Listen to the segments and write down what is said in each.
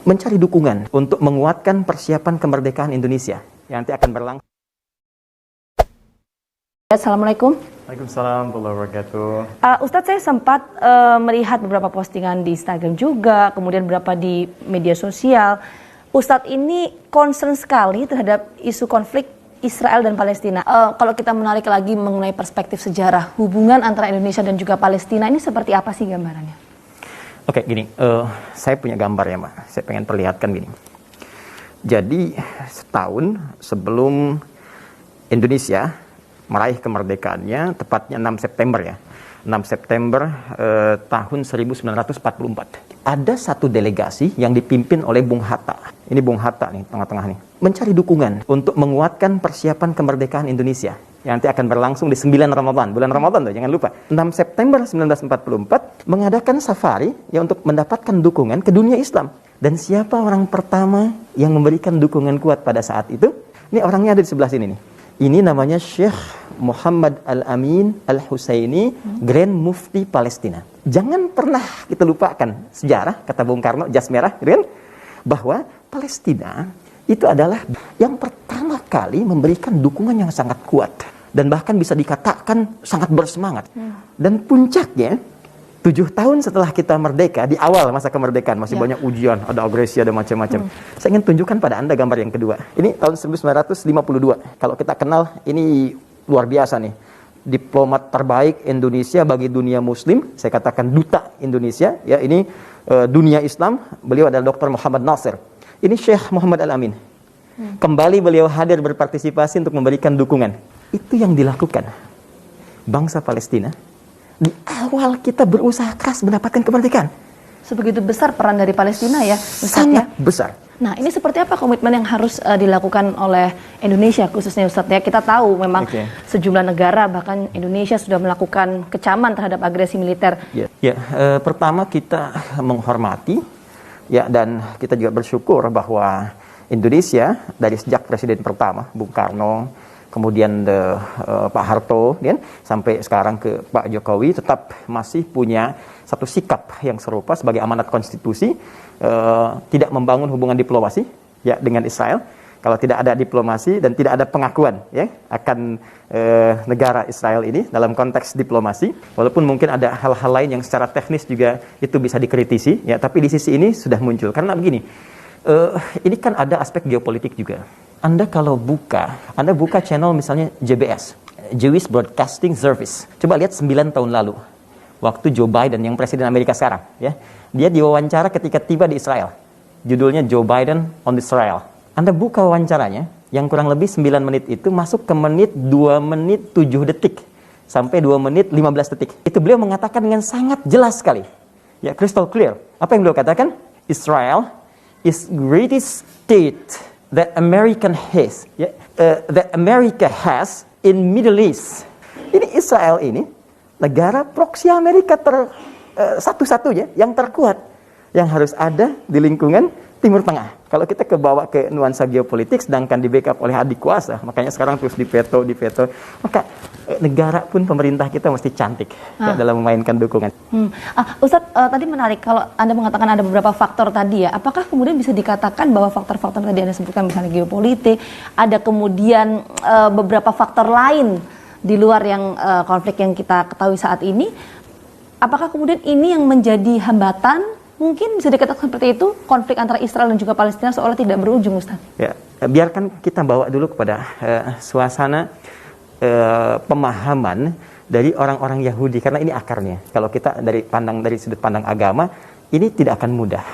mencari dukungan untuk menguatkan persiapan kemerdekaan Indonesia yang nanti akan berlangsung. Assalamualaikum. Waalaikumsalam warahmatullahi wabarakatuh. Ustadz, saya sempat melihat beberapa postingan di Instagram juga, kemudian beberapa di media sosial. Ustadz ini concern sekali terhadap isu konflik Israel dan Palestina. Kalau kita menarik lagi mengenai perspektif sejarah hubungan antara Indonesia dan juga Palestina, ini seperti apa sih gambarannya? Oke, gini, saya punya gambar ya, Mbak. Saya pengen perlihatkan gini. Jadi, setahun sebelum Indonesia meraih kemerdekaannya, tepatnya 6 September ya. 6 September tahun 1944. Ada satu delegasi yang dipimpin oleh Bung Hatta. Ini Bung Hatta nih, tengah-tengah nih. Mencari dukungan untuk menguatkan persiapan kemerdekaan Indonesia yang nanti akan berlangsung di 9 Ramadan. Bulan Ramadan tuh, jangan lupa. 6 September 1944 mengadakan safari ya untuk mendapatkan dukungan ke dunia Islam. Dan siapa orang pertama yang memberikan dukungan kuat pada saat itu? Ini orangnya ada di sebelah sini nih. Ini namanya Syekh Muhammad Al-Amin Al-Husaini, Grand Mufti Palestina. Jangan pernah kita lupakan sejarah, kata Bung Karno, jas merah, gitu kan? Bahwa Palestina itu adalah yang pertama kali memberikan dukungan yang sangat kuat. Dan bahkan bisa dikatakan sangat bersemangat. Dan puncaknya, 7 tahun setelah kita merdeka, di awal masa kemerdekaan, masih banyak ujian, ada agresi, ada macam-macam. Saya ingin tunjukkan pada Anda gambar yang kedua. Ini tahun 1952. Kalau kita kenal, ini luar biasa nih. Diplomat terbaik Indonesia bagi dunia Muslim, saya katakan duta Indonesia. Ya, ini dunia Islam, beliau adalah Dr. Muhammad Nasir. Ini Syekh Muhammad Al-Amin. Kembali beliau hadir berpartisipasi untuk memberikan dukungan. Itu yang dilakukan bangsa Palestina. Di awal kita berusaha keras mendapatkan kemerdekaan. Sebegitu besar peran dari Palestina ya, Ustadz, sangat ya? Besar. Nah, ini seperti apa komitmen yang harus dilakukan oleh Indonesia khususnya, Ustadz, ya? Kita tahu memang sejumlah negara, bahkan Indonesia sudah melakukan kecaman terhadap agresi militer. Pertama kita menghormati, ya, dan kita juga bersyukur bahwa Indonesia dari sejak Presiden pertama Bung Karno, kemudian Pak Harto, kan, sampai sekarang ke Pak Jokowi, tetap masih punya satu sikap yang serupa sebagai amanat konstitusi, tidak membangun hubungan diplomasi ya dengan Israel. Kalau tidak ada diplomasi dan tidak ada pengakuan ya akan negara Israel ini dalam konteks diplomasi, walaupun mungkin ada hal-hal lain yang secara teknis juga itu bisa dikritisi ya, tapi di sisi ini sudah muncul karena begini. Ini kan ada aspek geopolitik juga. Anda buka channel misalnya JBS, Jewish Broadcasting Service. Coba lihat 9 tahun lalu, waktu Joe Biden yang presiden Amerika sekarang, ya, dia diwawancara ketika tiba di Israel. Judulnya Joe Biden on Israel. Anda buka wawancaranya, yang kurang lebih 9 menit itu masuk ke menit 2 menit 7 detik sampai 2 menit 15 detik. Itu beliau mengatakan dengan sangat jelas sekali, ya, crystal clear. Apa yang beliau katakan? Israel is greatest state that America has in Middle East. Ini Israel ini negara proksi Amerika satu-satunya yang terkuat yang harus ada di lingkungan Timur Tengah. Kalau kita kebawa ke nuansa geopolitik, sedangkan di backup oleh adik kuasa, makanya sekarang terus diveto, maka negara pun pemerintah kita mesti cantik ya, dalam memainkan dukungan. Ustadz, tadi menarik kalau Anda mengatakan ada beberapa faktor tadi ya. Apakah kemudian bisa dikatakan bahwa faktor-faktor tadi Anda sebutkan misalnya geopolitik, ada kemudian beberapa faktor lain di luar yang konflik yang kita ketahui saat ini? Apakah kemudian ini yang menjadi hambatan? Mungkin bisa dikatakan seperti itu, konflik antara Israel dan juga Palestina seolah tidak berujung, Ustaz. Ya, biarkan kita bawa dulu kepada suasana pemahaman dari orang-orang Yahudi, karena ini akarnya. Kalau kita dari sudut pandang agama, ini tidak akan mudah.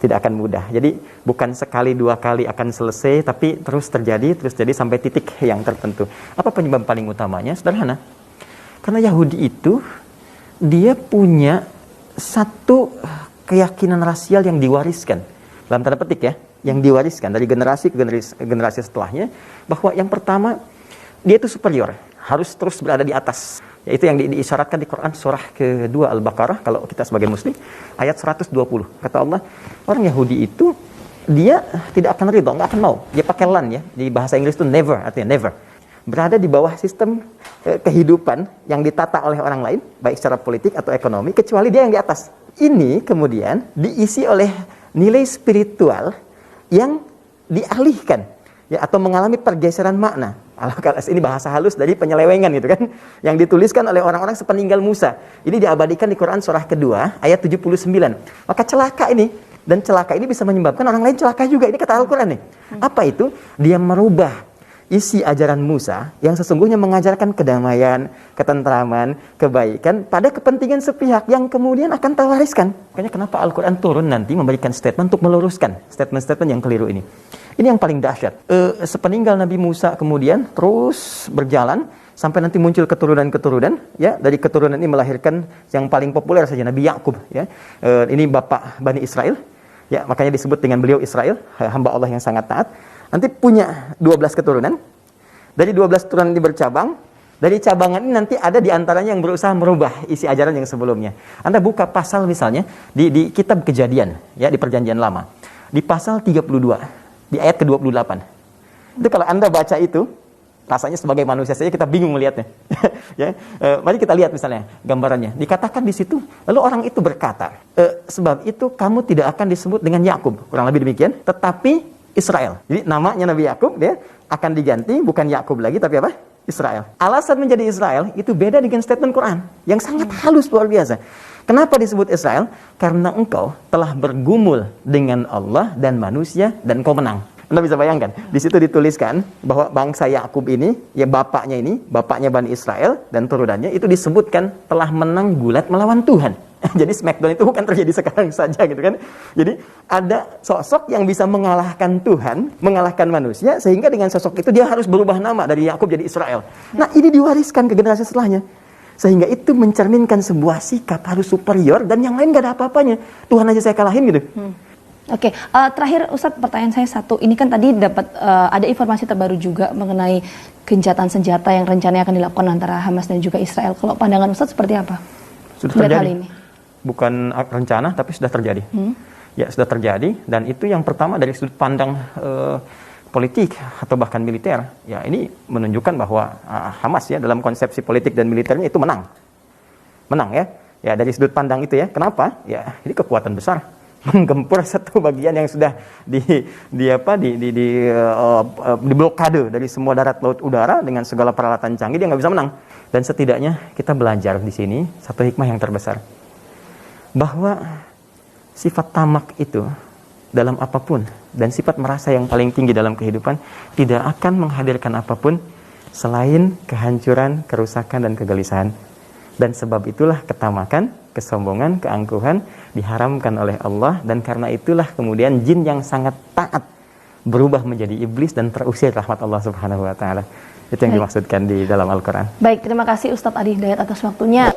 Tidak akan mudah. Jadi bukan sekali dua kali akan selesai, tapi terus terjadi sampai titik yang tertentu. Apa penyebab paling utamanya? Sederhana. Karena Yahudi itu dia punya satu keyakinan rasial yang diwariskan, dalam tanda petik ya, yang diwariskan dari generasi ke generasi setelahnya, bahwa yang pertama, dia itu superior, harus terus berada di atas. Yaitu yang diisyaratkan di Quran surah kedua Al-Baqarah, kalau kita sebagai muslim, ayat 120. Kata Allah, orang Yahudi itu, dia tidak akan ridho, nggak akan mau. Dia pakai lan ya, di bahasa Inggris itu never, artinya never. Berada di bawah sistem kehidupan yang ditata oleh orang lain, baik secara politik atau ekonomi, kecuali dia yang di atas. Ini kemudian diisi oleh nilai spiritual yang dialihkan ya, atau mengalami pergeseran makna. Ini bahasa halus dari penyelewengan gitu kan, yang dituliskan oleh orang-orang sepeninggal Musa. Ini diabadikan di Quran surah kedua ayat 79. Maka celaka ini, dan celaka ini bisa menyebabkan orang lain celaka juga. Ini kata Al-Quran nih. Apa itu? Dia merubah isi ajaran Musa yang sesungguhnya mengajarkan kedamaian, ketentraman, kebaikan pada kepentingan sepihak yang kemudian akan tawariskan. Makanya kenapa Al-Quran turun nanti memberikan statement untuk meluruskan statement-statement yang keliru ini. Ini yang paling dahsyat. Sepeninggal Nabi Musa kemudian terus berjalan sampai nanti muncul keturunan-keturunan, ya, dari keturunan ini melahirkan yang paling populer saja Nabi Yakub, ya. Ini bapak Bani Israel, ya, makanya disebut dengan beliau Israel, hamba Allah yang sangat taat. Nanti punya 12 keturunan. Dari 12 keturunan ini bercabang. Dari cabangan ini nanti ada di antaranya yang berusaha merubah isi ajaran yang sebelumnya. Anda buka pasal misalnya di kitab Kejadian, ya, di Perjanjian Lama. Di pasal 32. Di ayat ke-28. Itu kalau Anda baca itu, rasanya sebagai manusia saja kita bingung melihatnya. Ya, mari kita lihat misalnya gambarannya. Dikatakan di situ, lalu orang itu berkata, sebab itu kamu tidak akan disebut dengan Yakub, kurang lebih demikian, tetapi Israel. Jadi namanya Nabi Yakub dia akan diganti bukan Yakub lagi tapi apa? Israel. Alasan menjadi Israel itu beda dengan statement Quran yang sangat halus luar biasa. Kenapa disebut Israel? Karena engkau telah bergumul dengan Allah dan manusia dan kau menang. Anda bisa bayangkan, di situ dituliskan bahwa bangsa Yakub ini, ya bapaknya Bani Israel dan turunannya itu disebutkan telah menang gulat melawan Tuhan. Jadi Smackdown itu bukan terjadi sekarang saja gitu kan. Jadi ada sosok yang bisa mengalahkan Tuhan, mengalahkan manusia, sehingga dengan sosok itu dia harus berubah nama dari Yakub jadi Israel. Nah, ini diwariskan ke generasi setelahnya. Sehingga itu mencerminkan sebuah sikap harus superior dan yang lain gak ada apa-apanya. Tuhan aja saya kalahin gitu. Oke, terakhir Ustadz, pertanyaan saya satu. Ini kan tadi dapat ada informasi terbaru juga mengenai gencatan senjata yang rencananya akan dilakukan antara Hamas dan juga Israel. Kalau pandangan Ustadz seperti apa? Sudah terjadi. Hal ini? Bukan rencana, tapi sudah terjadi. Ya, sudah terjadi. Dan itu yang pertama dari sudut pandang politik atau bahkan militer, ya ini menunjukkan bahwa Hamas ya dalam konsepsi politik dan militernya itu menang ya dari sudut pandang itu ya. Kenapa? Ya ini kekuatan besar menggempur satu bagian yang sudah di blokade dari semua darat, laut, udara dengan segala peralatan canggih, dia nggak bisa menang. Dan setidaknya kita belajar di sini satu hikmah yang terbesar, bahwa sifat tamak itu dalam apapun dan sifat merasa yang paling tinggi dalam kehidupan tidak akan menghadirkan apapun selain kehancuran, kerusakan, dan kegelisahan. Dan sebab itulah ketamakan, kesombongan, keangkuhan diharamkan oleh Allah, dan karena itulah kemudian jin yang sangat taat berubah menjadi iblis dan terusir rahmat Allah Subhanahu wa taala. Itu yang dimaksudkan di dalam Al-Qur'an. Baik, terima kasih Ustadz Adi Hidayat atas waktunya.